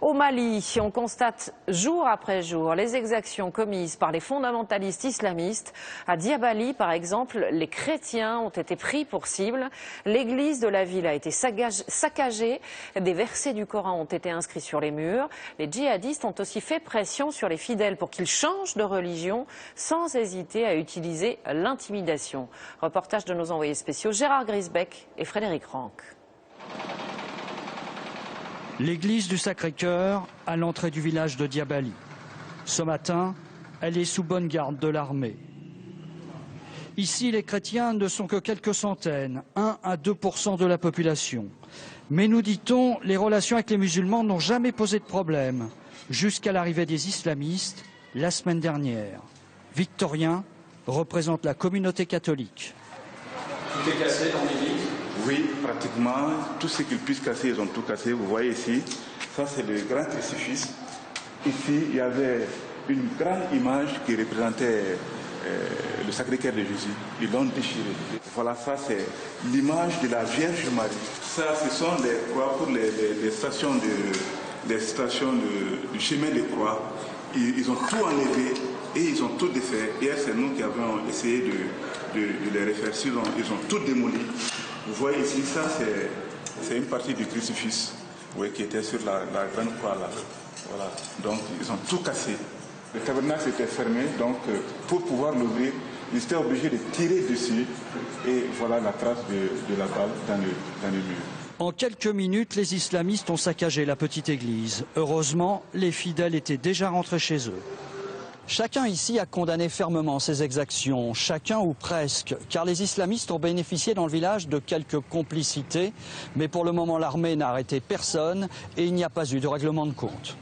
Au Mali, on constate jour après jour les exactions commises par les fondamentalistes islamistes. À Diabali, par exemple, les chrétiens ont été pris pour cible. L'église de la ville a été saccagée. Des versets du Coran ont été inscrits sur les murs. Les djihadistes ont aussi fait pression sur les fidèles pour qu'ils changent de religion sans hésiter à utiliser l'intimidation. Reportage de nos envoyés spéciaux Gérard Grisbeck et Frédéric Ranck. L'église du Sacré-Cœur à l'entrée du village de Diabali. Ce matin, elle est sous bonne garde de l'armée. Ici, les chrétiens ne sont que quelques centaines, 1 à 2% de la population. Mais nous dit-on, les relations avec les musulmans n'ont jamais posé de problème, jusqu'à l'arrivée des islamistes la semaine dernière. Victorien représente la communauté catholique. Tout est cassé dans l'église ? Oui, pratiquement tout ce qu'ils puissent casser, ils ont tout cassé. Vous voyez ici, ça c'est le grand crucifix. Ici, il y avait une grande image qui représentait le Sacré-Cœur de Jésus. Ils l'ont déchiré. Voilà, ça c'est l'image de la Vierge Marie. Ça, ce sont les croix pour les stations du chemin de croix. Ils ont tout enlevé et ils ont tout défait. Hier, c'est nous qui avons essayé de les refaire. Ils ont tout démoli. Vous voyez ici, ça c'est une partie du crucifix, oui, qui était sur la grande croix là. Voilà. Donc ils ont tout cassé. Le tabernacle était fermé, donc pour pouvoir l'ouvrir, ils étaient obligés de tirer dessus. Et voilà la trace de la balle dans le mur. En quelques minutes, les islamistes ont saccagé la petite église. Heureusement, les fidèles étaient déjà rentrés chez eux. Chacun ici a condamné fermement ces exactions, chacun ou presque, car les islamistes ont bénéficié dans le village de quelques complicités, mais pour le moment l'armée n'a arrêté personne et il n'y a pas eu de règlement de compte.